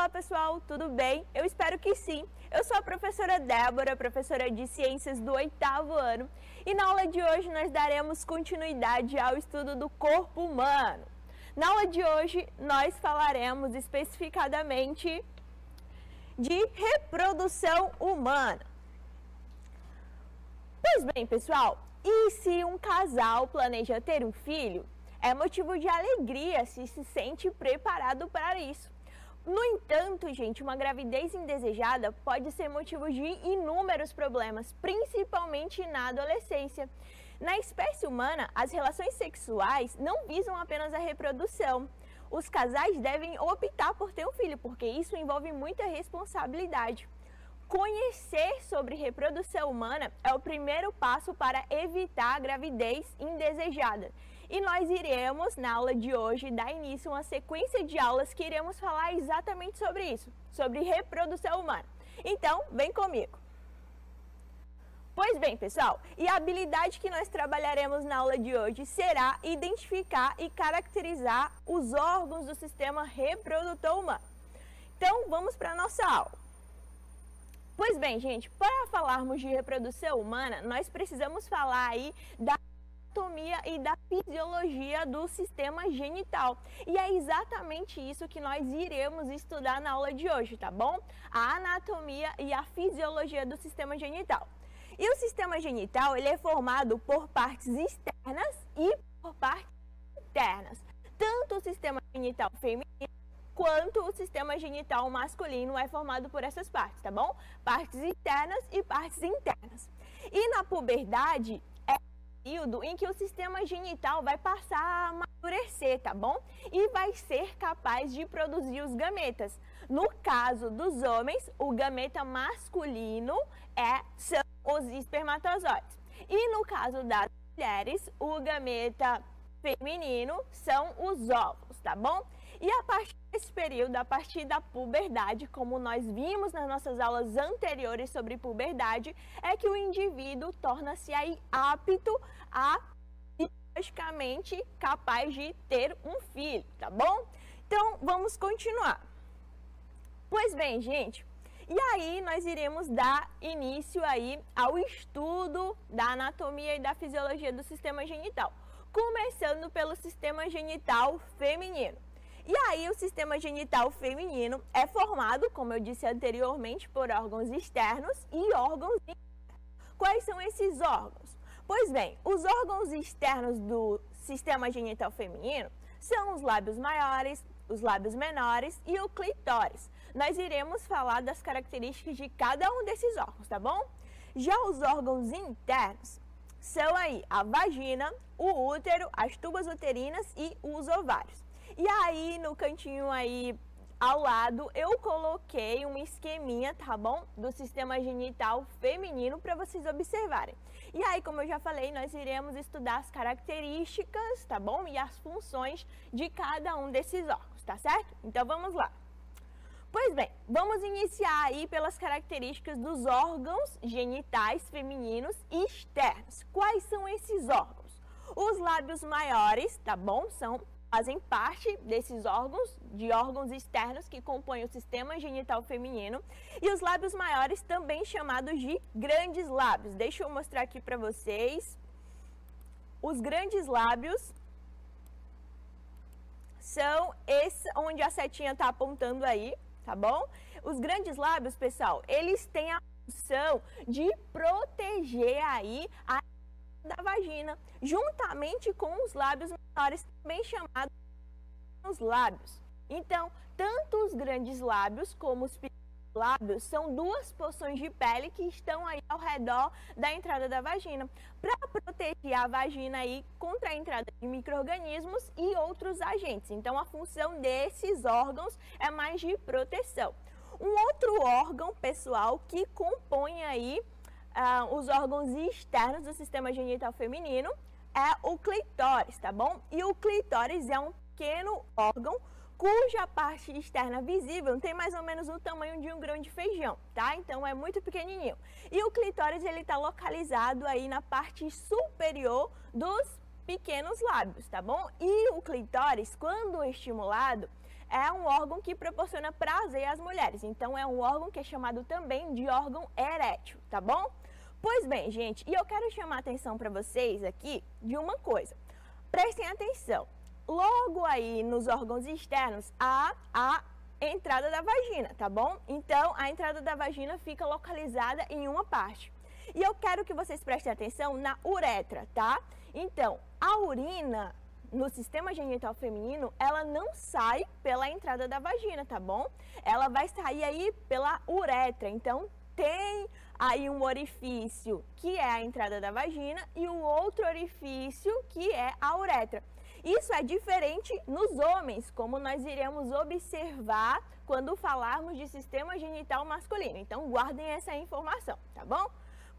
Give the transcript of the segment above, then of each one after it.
Olá pessoal, tudo bem? Eu espero que sim. Eu sou a professora Débora, professora de Ciências do 8º ano, e na aula de hoje nós daremos continuidade ao estudo do corpo humano. Na aula de hoje nós falaremos especificadamente de reprodução humana. Pois bem, pessoal, e se um casal planeja ter um filho? É motivo de alegria se sente preparado para isso. No entanto, gente, uma gravidez indesejada pode ser motivo de inúmeros problemas, principalmente na adolescência. Na espécie humana, as relações sexuais não visam apenas a reprodução. Os casais devem optar por ter um filho, porque isso envolve muita responsabilidade. Conhecer sobre reprodução humana é o primeiro passo para evitar a gravidez indesejada. E nós iremos, na aula de hoje, dar início a uma sequência de aulas que iremos falar exatamente sobre isso, sobre reprodução humana. Então, vem comigo! Pois bem, pessoal, e a habilidade que nós trabalharemos na aula de hoje será identificar e caracterizar os órgãos do sistema reprodutor humano. Então, vamos para a nossa aula. Pois bem, gente, para falarmos de reprodução humana, nós precisamos falar aí da anatomia e da fisiologia do sistema genital. E é exatamente isso que nós iremos estudar na aula de hoje, tá bom? A anatomia e a fisiologia do sistema genital. E o sistema genital, ele é formado por partes externas e por partes internas. Tanto o sistema genital feminino quanto o sistema genital masculino é formado por essas partes, tá bom? Partes externas e partes internas. E na puberdade é o período em que o sistema genital vai passar a amadurecer, tá bom? E vai ser capaz de produzir os gametas. No caso dos homens, o gameta masculino são os espermatozoides. E no caso das mulheres, o gameta feminino são os óvulos, tá bom? E a partir desse período, a partir da puberdade, como nós vimos nas nossas aulas anteriores sobre puberdade, é que o indivíduo torna-se aí apto a biologicamente capaz de ter um filho, tá bom? Então, vamos continuar. Pois bem, gente, e aí nós iremos dar início aí ao estudo da anatomia e da fisiologia do sistema genital, começando pelo sistema genital feminino. E aí o sistema genital feminino é formado, como eu disse anteriormente, por órgãos externos e órgãos internos. Quais são esses órgãos? Pois bem, os órgãos externos do sistema genital feminino são os lábios maiores, os lábios menores e o clitóris. Nós iremos falar das características de cada um desses órgãos, tá bom? Já os órgãos internos são aí a vagina, o útero, as tubas uterinas e os ovários. E aí, no cantinho aí ao lado, eu coloquei um esqueminha, tá bom? Do sistema genital feminino para vocês observarem. E aí, como eu já falei, nós iremos estudar as características, tá bom? E as funções de cada um desses órgãos, tá certo? Então, vamos lá. Pois bem, vamos iniciar aí pelas características dos órgãos genitais femininos externos. Quais são esses órgãos? Os lábios maiores, tá bom? Fazem parte desses órgãos, de órgãos externos que compõem o sistema genital feminino. E os lábios maiores, também chamados de grandes lábios. Deixa eu mostrar aqui para vocês. Os grandes lábios são esse onde a setinha está apontando aí, tá bom? Os grandes lábios, pessoal, eles têm a função de proteger aí a da vagina, juntamente com os lábios menores, também chamados os lábios. Então, tanto os grandes lábios como os pequenos lábios são duas porções de pele que estão aí ao redor da entrada da vagina, para proteger a vagina aí contra a entrada de micro-organismos e outros agentes. Então, a função desses órgãos é mais de proteção. Um outro órgão, pessoal, que compõe aí os órgãos externos do sistema genital feminino é o clitóris, tá bom? E o clitóris é um pequeno órgão cuja parte externa visível tem mais ou menos o tamanho de um grão de feijão, tá? Então é muito pequenininho. E o clitóris, ele tá localizado aí na parte superior dos pequenos lábios, tá bom? E o clitóris, quando estimulado, é um órgão que proporciona prazer às mulheres. Então, é um órgão que é chamado também de órgão erétil, tá bom? Pois bem, gente, e eu quero chamar a atenção para vocês aqui de uma coisa. Prestem atenção. Logo aí nos órgãos externos há a entrada da vagina, tá bom? Então, a entrada da vagina fica localizada em uma parte. E eu quero que vocês prestem atenção na uretra, tá? Então, a urina no sistema genital feminino, ela não sai pela entrada da vagina, tá bom? Ela vai sair aí pela uretra. Então, tem aí um orifício que é a entrada da vagina e o outro orifício que é a uretra. Isso é diferente nos homens, como nós iremos observar quando falarmos de sistema genital masculino. Então, guardem essa informação, tá bom?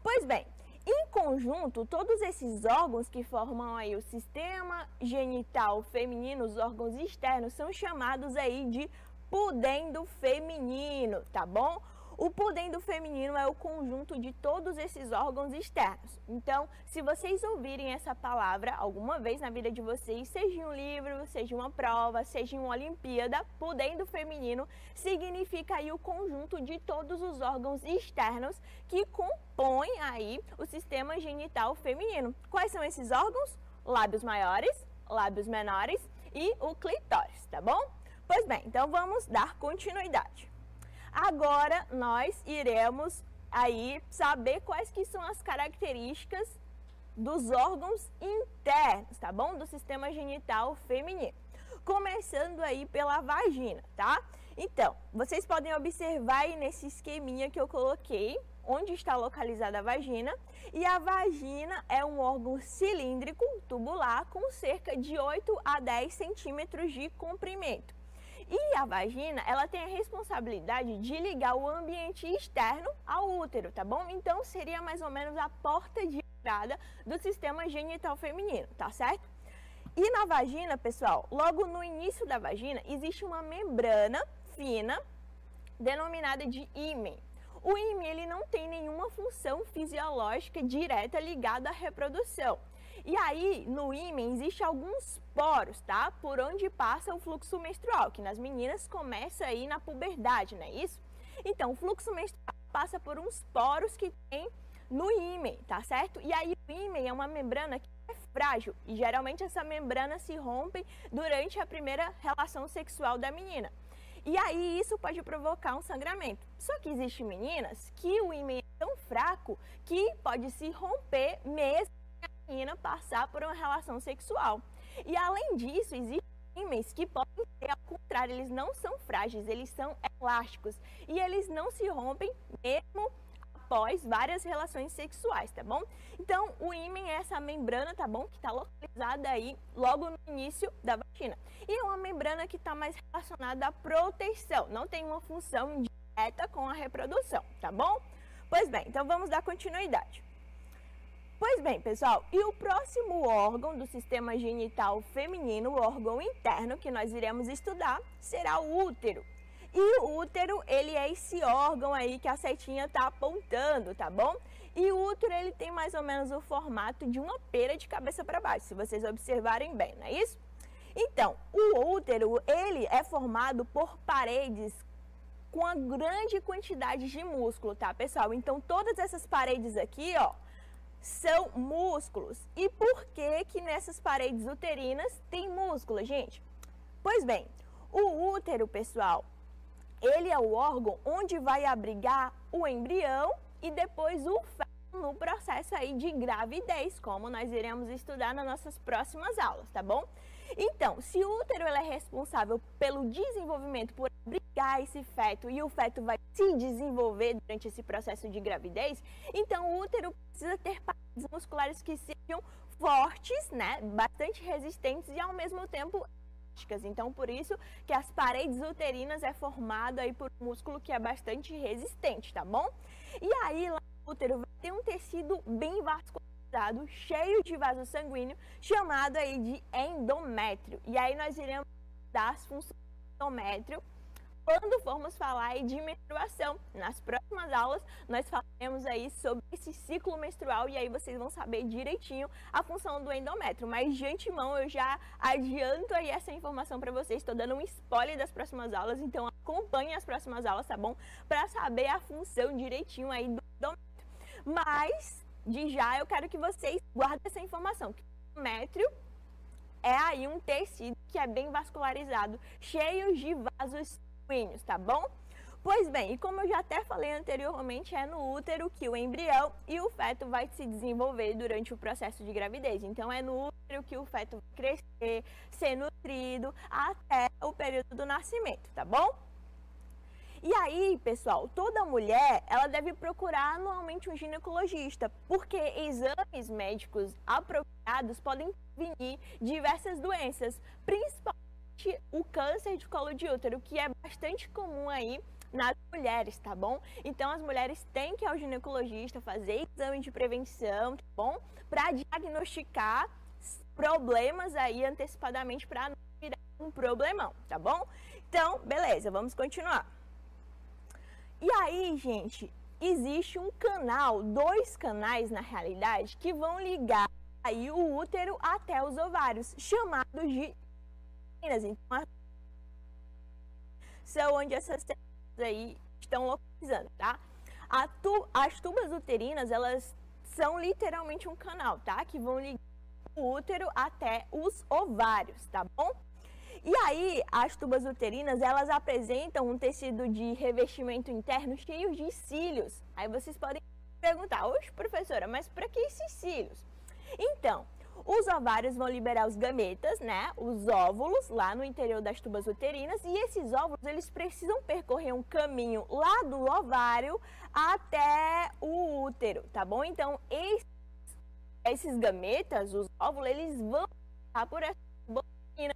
Pois bem, em conjunto, todos esses órgãos que formam aí o sistema genital feminino, os órgãos externos, são chamados aí de pudendo feminino, tá bom? O pudendo feminino é o conjunto de todos esses órgãos externos. Então, se vocês ouvirem essa palavra alguma vez na vida de vocês, seja em um livro, seja em uma prova, seja em uma Olimpíada, pudendo feminino significa aí o conjunto de todos os órgãos externos que compõem aí o sistema genital feminino. Quais são esses órgãos? Lábios maiores, lábios menores e o clitóris, tá bom? Pois bem, então vamos dar continuidade. Agora, nós iremos aí saber quais que são as características dos órgãos internos, tá bom? Do sistema genital feminino. Começando aí pela vagina, tá? Então, vocês podem observar aí nesse esqueminha que eu coloquei, onde está localizada a vagina. E a vagina é um órgão cilíndrico, tubular, com cerca de 8 a 10 centímetros de comprimento. E a vagina, ela tem a responsabilidade de ligar o ambiente externo ao útero, tá bom? Então, seria mais ou menos a porta de entrada do sistema genital feminino, tá certo? E na vagina, pessoal, logo no início da vagina, existe uma membrana fina, denominada de ímen. O ímen, ele não tem nenhuma função fisiológica direta ligada à reprodução. E aí, no ímen, existem alguns poros, tá? Por onde passa o fluxo menstrual, que nas meninas começa aí na puberdade, não é isso? Então, o fluxo menstrual passa por uns poros que tem no ímen, tá certo? E aí, o ímen é uma membrana que é frágil e geralmente essa membrana se rompe durante a primeira relação sexual da menina. E aí, isso pode provocar um sangramento. Só que existem meninas que o ímen é tão fraco que pode se romper mesmo passar por uma relação sexual. E além disso, existem ímens que podem ser ao contrário, eles não são frágeis, eles são elásticos e eles não se rompem mesmo após várias relações sexuais, tá bom? Então, o ímen é essa membrana, tá bom? Que está localizada aí logo no início da vagina. E é uma membrana que está mais relacionada à proteção, não tem uma função direta com a reprodução, tá bom? Pois bem, então vamos dar continuidade. Pois bem, pessoal, e o próximo órgão do sistema genital feminino, o órgão interno que nós iremos estudar, será o útero. E o útero, ele é esse órgão aí que a setinha está apontando, tá bom? E o útero, ele tem mais ou menos o formato de uma pera de cabeça para baixo, se vocês observarem bem, não é isso? Então, o útero, ele é formado por paredes com uma grande quantidade de músculo, tá, pessoal? Então, todas essas paredes aqui, ó, são músculos. E por que que nessas paredes uterinas tem músculo, gente? Pois bem, o útero, pessoal, ele é o órgão onde vai abrigar o embrião e depois o feto no processo aí de gravidez, como nós iremos estudar nas nossas próximas aulas, tá bom? Então, se o útero ele é responsável pelo desenvolvimento, por abrigar esse feto e o feto vai se desenvolver durante esse processo de gravidez, então o útero precisa ter paredes musculares que sejam fortes, né, bastante resistentes e ao mesmo tempo elásticas. Então, por isso que as paredes uterinas é formado aí por um músculo que é bastante resistente, tá bom? E aí, lá no útero vai ter um tecido bem vascularizado, cheio de vaso sanguíneo, chamado aí de endométrio. E aí nós iremos dar as funções do endométrio quando formos falar aí de menstruação. Nas próximas aulas, nós falaremos aí sobre esse ciclo menstrual e aí vocês vão saber direitinho a função do endométrio. Mas de antemão, eu já adianto aí essa informação para vocês. Estou dando um spoiler das próximas aulas, então acompanhem as próximas aulas, tá bom? Para saber a função direitinho aí do endométrio. Mas, de já, eu quero que vocês guardem essa informação, que o endométrio é aí um tecido que é bem vascularizado, cheio de vasos sanguíneos, tá bom? Pois bem, e como eu já até falei anteriormente, é no útero que o embrião e o feto vai se desenvolver durante o processo de gravidez. Então, é no útero que o feto vai crescer, ser nutrido até o período do nascimento, tá bom? E aí, pessoal, toda mulher, ela deve procurar anualmente um ginecologista, porque exames médicos apropriados podem prevenir diversas doenças, principalmente o câncer de colo de útero, que é bastante comum aí nas mulheres, tá bom? Então, as mulheres têm que ir ao ginecologista fazer exame de prevenção, tá bom? Para diagnosticar problemas aí antecipadamente para não virar um problemão, tá bom? Então, beleza, vamos continuar. E aí, gente, existe um canal, 2 canais na realidade, que vão ligar aí o útero até os ovários, chamados de uterinas. Então, são onde essas células aí estão localizando, tá? As tubas uterinas, elas são literalmente um canal, tá? Que vão ligar o útero até os ovários, tá bom? E aí, as tubas uterinas, elas apresentam um tecido de revestimento interno cheio de cílios. Aí vocês podem perguntar, oxe, professora, mas para que esses cílios? Então, os ovários vão liberar os gametas, né, os óvulos, lá no interior das tubas uterinas, e esses óvulos, eles precisam percorrer um caminho lá do ovário até o útero, tá bom? Então, esses gametas, os óvulos, eles vão passar por essa tuba uterina.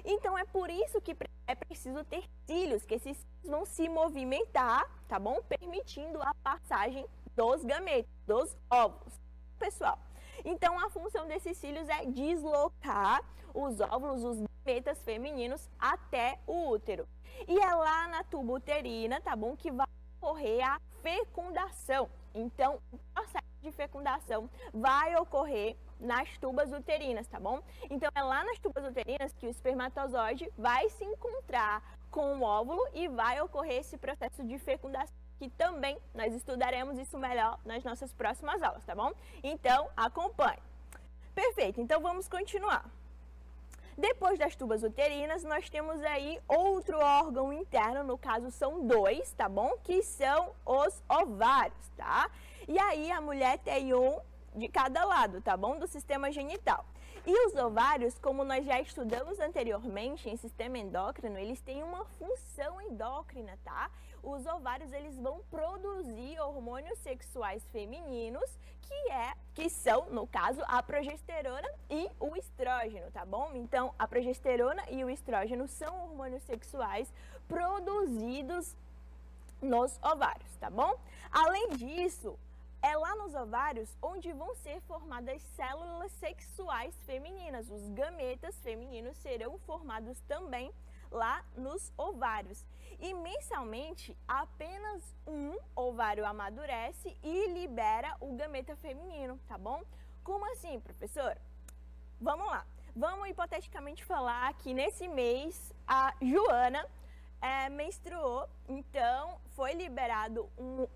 Então, é por isso que é preciso ter cílios, que esses cílios vão se movimentar, tá bom? Permitindo a passagem dos gametas, dos óvulos, pessoal. Então, a função desses cílios é deslocar os óvulos, os gametas femininos, até o útero. E é lá na tuba uterina, tá bom? Que vai ocorrer a fecundação. Então, o processo de fecundação vai ocorrer nas tubas uterinas, tá bom? Então, é lá nas tubas uterinas que o espermatozoide vai se encontrar com o óvulo e vai ocorrer esse processo de fecundação, que também nós estudaremos isso melhor nas nossas próximas aulas, tá bom? Então, acompanhe. Perfeito, então vamos continuar. Depois das tubas uterinas, nós temos aí outro órgão interno, no caso são 2, tá bom? Que são os ovários, tá? E aí a mulher tem um de cada lado, tá bom? Do sistema genital. E os ovários, como nós já estudamos anteriormente em sistema endócrino, eles têm uma função endócrina, tá? Os ovários, eles vão produzir hormônios sexuais femininos, que são, no caso, a progesterona e o estrógeno, tá bom? Então, a progesterona e o estrógeno são hormônios sexuais produzidos nos ovários, tá bom? Além disso, é lá nos ovários onde vão ser formadas células sexuais femininas. Os gametas femininos serão formados também lá nos ovários. E mensalmente, apenas um ovário amadurece e libera o gameta feminino, tá bom? Como assim, professor? Vamos lá. Vamos hipoteticamente falar que nesse mês a Joana menstruou, então foi liberado um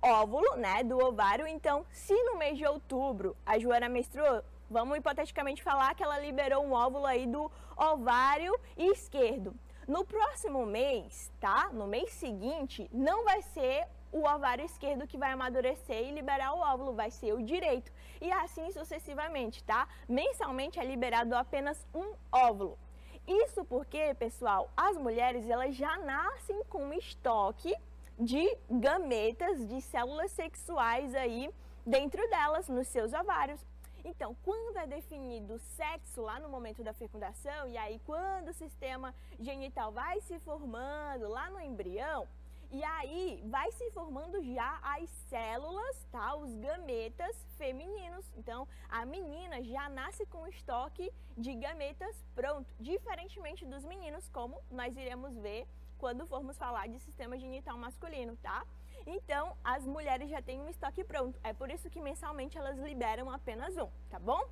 óvulo, né, do ovário. Então, se no mês de outubro a Joana menstruou, vamos hipoteticamente falar que ela liberou um óvulo aí do ovário esquerdo. No próximo mês, tá? No mês seguinte, não vai ser o ovário esquerdo que vai amadurecer e liberar o óvulo, vai ser o direito. E assim sucessivamente, tá? Mensalmente é liberado apenas um óvulo. Isso porque, pessoal, as mulheres, elas já nascem com um estoque de gametas, de células sexuais aí dentro delas, nos seus ovários. Então, quando é definido o sexo lá no momento da fecundação, e aí quando o sistema genital vai se formando lá no embrião, e aí vai se formando já as células, tá? Os gametas femininos. Então, a menina já nasce com estoque de gametas pronto, diferentemente dos meninos, como nós iremos ver quando formos falar de sistema genital masculino, tá? Então, as mulheres já têm um estoque pronto, é por isso que mensalmente elas liberam apenas um, tá bom?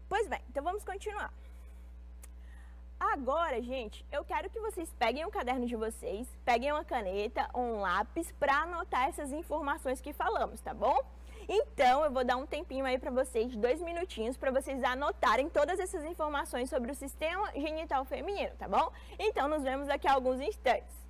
Pois bem, então vamos continuar. Agora, gente, eu quero que vocês peguem um caderno de vocês, peguem uma caneta ou um lápis para anotar essas informações que falamos, tá bom? Então, eu vou dar um tempinho aí para vocês, 2 minutinhos, para vocês anotarem todas essas informações sobre o sistema genital feminino, tá bom? Então, nos vemos daqui a alguns instantes.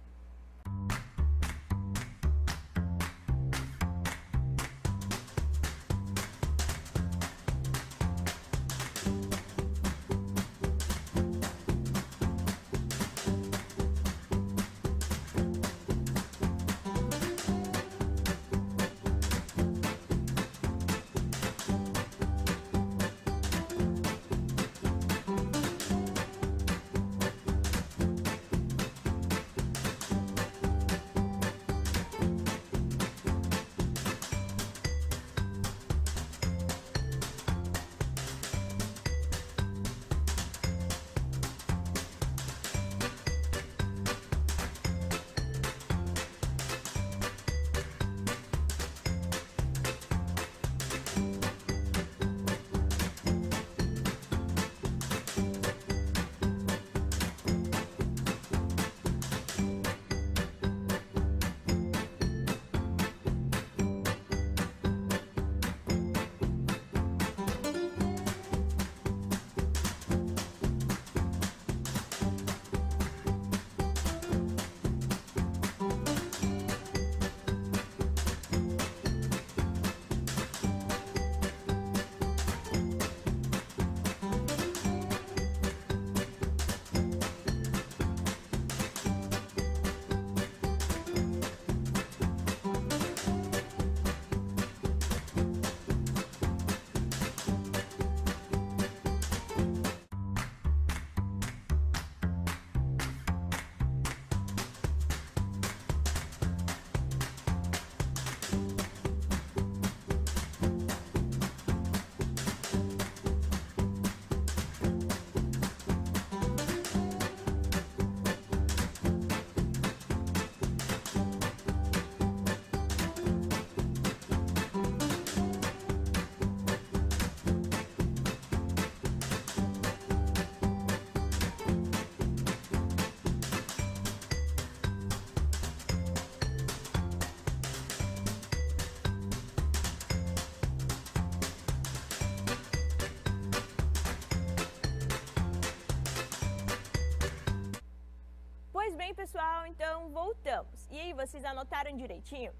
Pois bem, pessoal, então voltamos. E aí, vocês anotaram direitinho?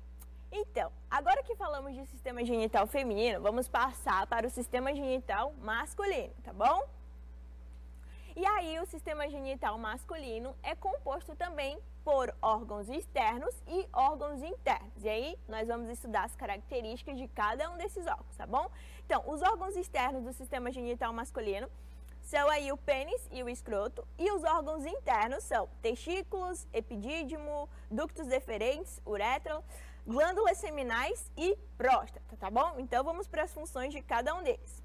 Então, agora que falamos de sistema genital feminino, vamos passar para o sistema genital masculino, tá bom? E aí, o sistema genital masculino é composto também por órgãos externos e órgãos internos. E aí, nós vamos estudar as características de cada um desses órgãos, tá bom? Então, os órgãos externos do sistema genital masculino são aí o pênis e o escroto, e os órgãos internos são testículos, epidídimo, ductos deferentes, uretra, glândulas seminais e próstata, tá bom? Então, vamos para as funções de cada um deles.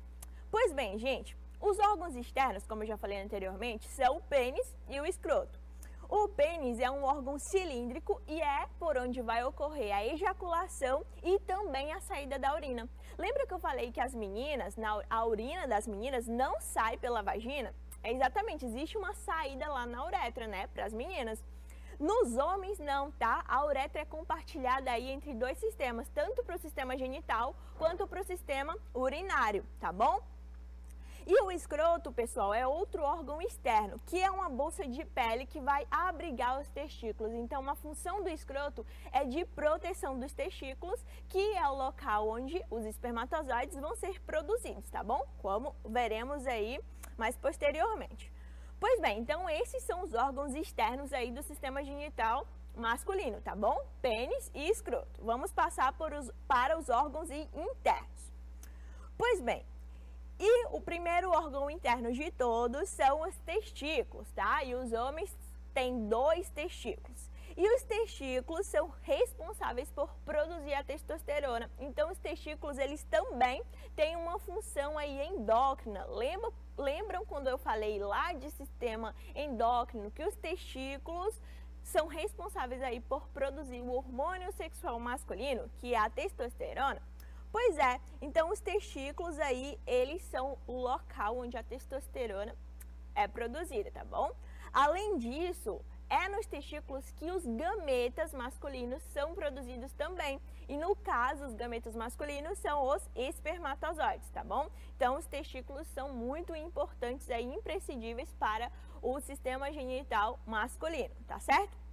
Pois bem, gente, os órgãos externos, como eu já falei anteriormente, são o pênis e o escroto. O pênis é um órgão cilíndrico e é por onde vai ocorrer a ejaculação e também a saída da urina. Lembra que eu falei que as meninas, a urina das meninas não sai pela vagina? É exatamente, existe uma saída lá na uretra, né, para as meninas. Nos homens não, tá? A uretra é compartilhada aí entre dois sistemas, tanto para o sistema genital quanto para o sistema urinário, tá bom? E o escroto, pessoal, é outro órgão externo, que é uma bolsa de pele que vai abrigar os testículos. Então, uma função do escroto é de proteção dos testículos, que é o local onde os espermatozoides vão ser produzidos, tá bom? Como veremos aí mais posteriormente. Pois bem, então esses são os órgãos externos aí do sistema genital masculino, tá bom? Pênis e escroto. Vamos passar para os órgãos internos. Pois bem, e o primeiro órgão interno de todos são os testículos, tá? E os homens têm 2 testículos. E os testículos são responsáveis por produzir a testosterona. Então, os testículos, eles também têm uma função aí endócrina. Lembram quando eu falei lá de sistema endócrino que os testículos são responsáveis aí por produzir o hormônio sexual masculino, que é a testosterona? Pois é, então os testículos aí, eles são o local onde a testosterona é produzida, tá bom? Além disso, é nos testículos que os gametas masculinos são produzidos também. E no caso, os gametas masculinos são os espermatozoides, tá bom? Então, os testículos são muito importantes e imprescindíveis para o sistema genital masculino, tá certo?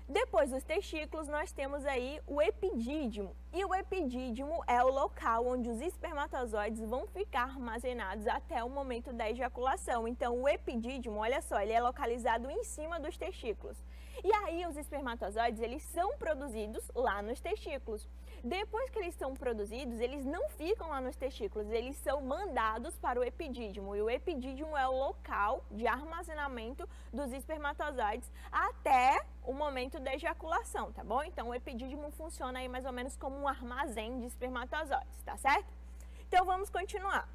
Depois dos testículos, nós temos aí o epidídimo. E o epidídimo é o local onde os espermatozoides vão ficar armazenados até o momento da ejaculação. Então, o epidídimo, olha só, ele é localizado em cima dos testículos. E aí, os espermatozoides, eles são produzidos lá nos testículos. Depois que eles são produzidos, eles não ficam lá nos testículos, eles são mandados para o epidídimo. E o epidídimo é o local de armazenamento dos espermatozoides até o momento da ejaculação, tá bom? Então, o epidídimo funciona aí mais ou menos como um armazém de espermatozoides, tá certo? Então, vamos continuar.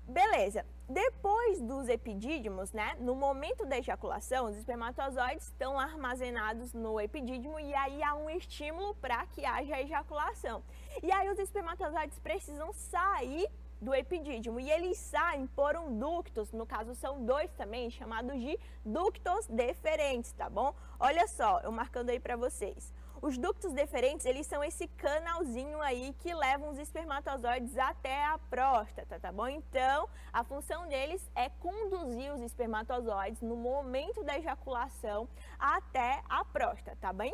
Beleza, depois dos epidídimos, né, no momento da ejaculação, os espermatozoides estão armazenados no epidídimo e aí há um estímulo para que haja ejaculação. E aí os espermatozoides precisam sair do epidídimo e eles saem por ductos, no caso são dois também, chamados de ductos deferentes, tá bom? Olha só, eu marcando aí para vocês. Os ductos deferentes, eles são esse canalzinho aí que levam os espermatozoides até a próstata, tá bom? Então, a função deles é conduzir os espermatozoides no momento da ejaculação até a próstata, tá bem?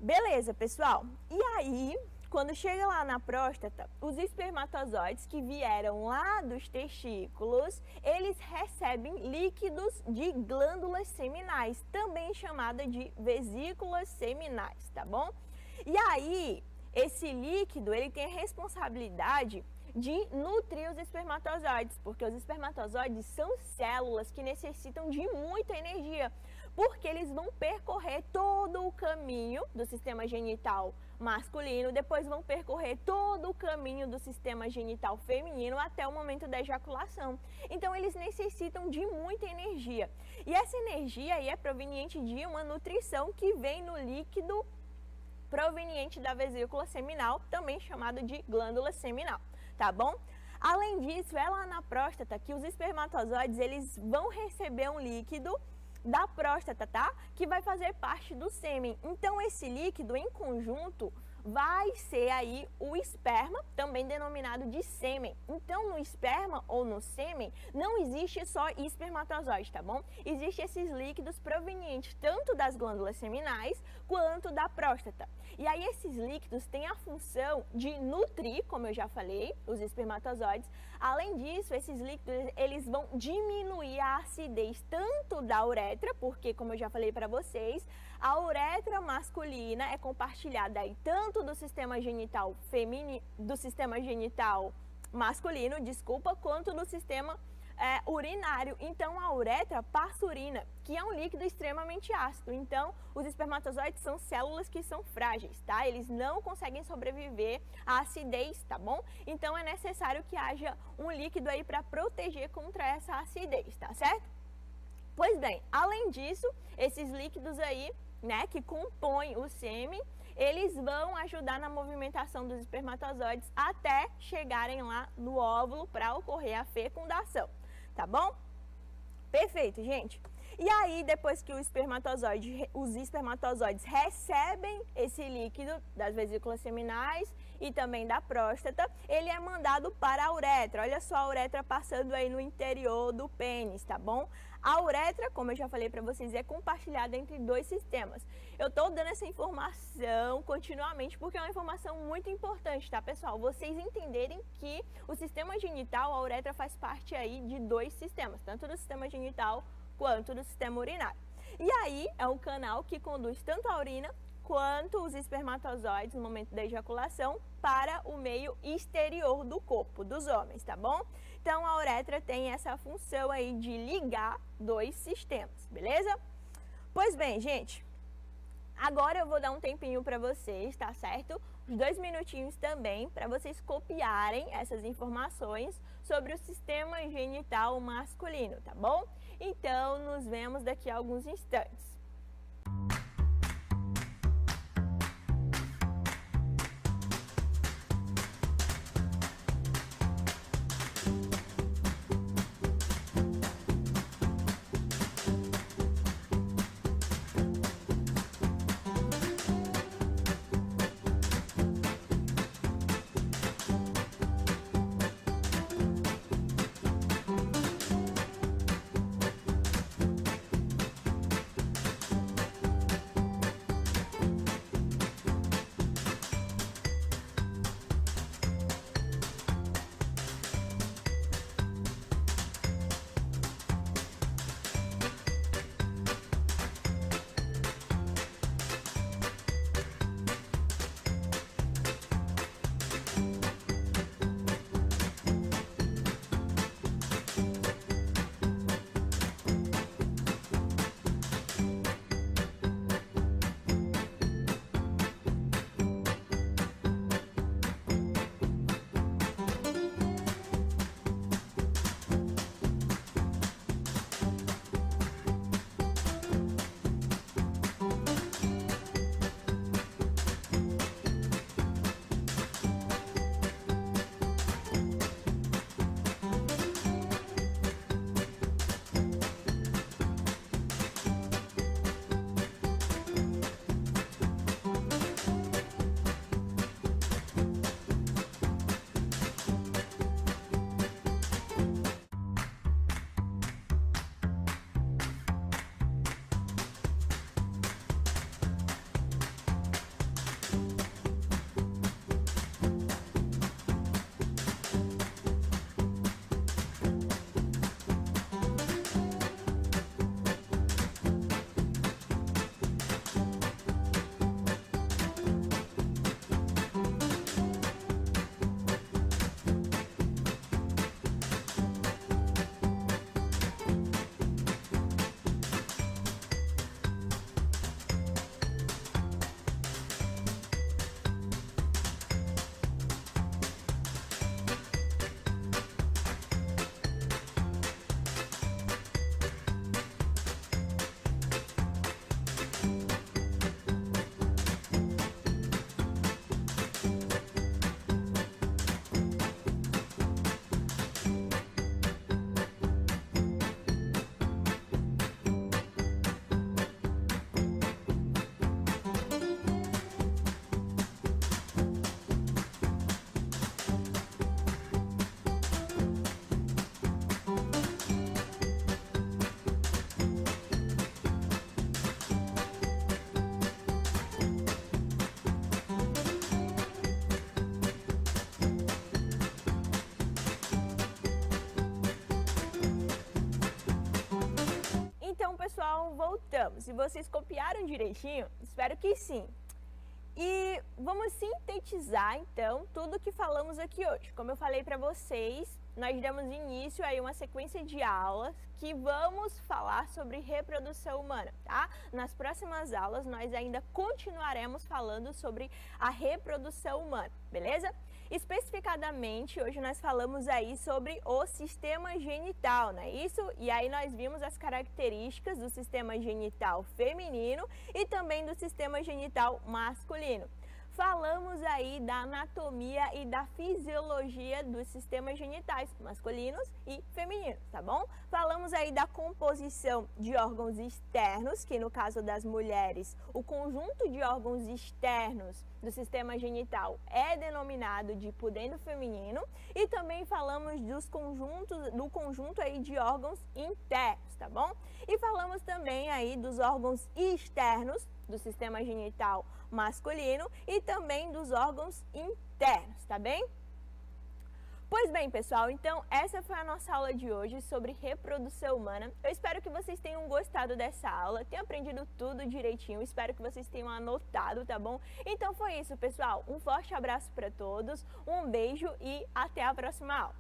Beleza, pessoal? E aí, quando chega lá na próstata, os espermatozoides que vieram lá dos testículos, eles recebem líquidos de glândulas seminais, também chamada de vesículas seminais, tá bom? E aí, esse líquido, ele tem a responsabilidade de nutrir os espermatozoides, porque os espermatozoides são células que necessitam de muita energia, porque eles vão percorrer todo o caminho do sistema genital masculino, depois vão percorrer todo o caminho do sistema genital feminino até o momento da ejaculação. Então, eles necessitam de muita energia. E essa energia aí é proveniente de uma nutrição que vem no líquido proveniente da vesícula seminal, também chamado de glândula seminal, tá bom? Além disso, é lá na próstata que os espermatozoides, eles vão receber um líquido da próstata, tá? Que vai fazer parte do sêmen. Então, esse líquido em conjunto vai ser aí o esperma, também denominado de sêmen. Então, no esperma ou no sêmen, não existe só espermatozoide, tá bom? Existem esses líquidos provenientes tanto das glândulas seminais quanto da próstata. E aí, esses líquidos têm a função de nutrir, como eu já falei, os espermatozoides. Além disso, esses líquidos, eles vão diminuir a acidez tanto da uretra, porque, como eu já falei para vocês, a uretra masculina é compartilhada aí tanto do sistema genital feminino, do sistema genital masculino, desculpa, quanto do sistema urinário. Então, a uretra passa urina, que é um líquido extremamente ácido. Então, os espermatozoides são células que são frágeis, tá? Eles não conseguem sobreviver à acidez, tá bom? Então, é necessário que haja um líquido aí para proteger contra essa acidez, tá certo? Pois bem, além disso, esses líquidos aí, né, que compõem o sêmen, eles vão ajudar na movimentação dos espermatozoides até chegarem lá no óvulo para ocorrer a fecundação, tá bom? Perfeito, gente. E aí, depois que os espermatozoides recebem esse líquido das vesículas seminais e também da próstata, ele é mandado para a uretra. Olha só a uretra passando aí no interior do pênis, tá bom? A uretra, como eu já falei para vocês, é compartilhada entre dois sistemas. Eu tô dando essa informação continuamente porque é uma informação muito importante, tá, pessoal? Vocês entenderem que o sistema genital, a uretra faz parte aí de dois sistemas, tanto do sistema genital quanto do sistema urinário. E aí é um canal que conduz tanto a urina quanto os espermatozoides no momento da ejaculação para o meio exterior do corpo dos homens, tá bom? Então a uretra tem essa função aí de ligar dois sistemas, beleza? Pois bem, gente, agora eu vou dar um tempinho para vocês, tá certo? 2 minutinhos também para vocês copiarem essas informações sobre o sistema genital masculino, tá bom? Então, nos vemos daqui a alguns instantes. pessoal, voltamos. E vocês copiaram direitinho? Espero que sim. E vamos sintetizar, então, tudo que falamos aqui hoje. Como eu falei para vocês, nós demos início a uma sequência de aulas que vamos falar sobre reprodução humana, tá? Nas próximas aulas, nós ainda continuaremos falando sobre a reprodução humana, beleza? Especificadamente, hoje nós falamos aí sobre o sistema genital, não é isso? E aí nós vimos as características do sistema genital feminino e também do sistema genital masculino. Falamos aí da anatomia e da fisiologia dos sistemas genitais masculinos e femininos, tá bom? Falamos aí da composição de órgãos externos, que no caso das mulheres, o conjunto de órgãos externos do sistema genital é denominado de pudendo feminino, e também falamos do conjunto aí de órgãos internos, tá bom? E falamos também aí dos órgãos externos do sistema genital masculino e também dos órgãos internos, tá bem? Pois bem, pessoal, então essa foi a nossa aula de hoje sobre reprodução humana. Eu espero que vocês tenham gostado dessa aula, tenham aprendido tudo direitinho, espero que vocês tenham anotado, tá bom? Então foi isso, pessoal. Um forte abraço para todos, um beijo e até a próxima aula.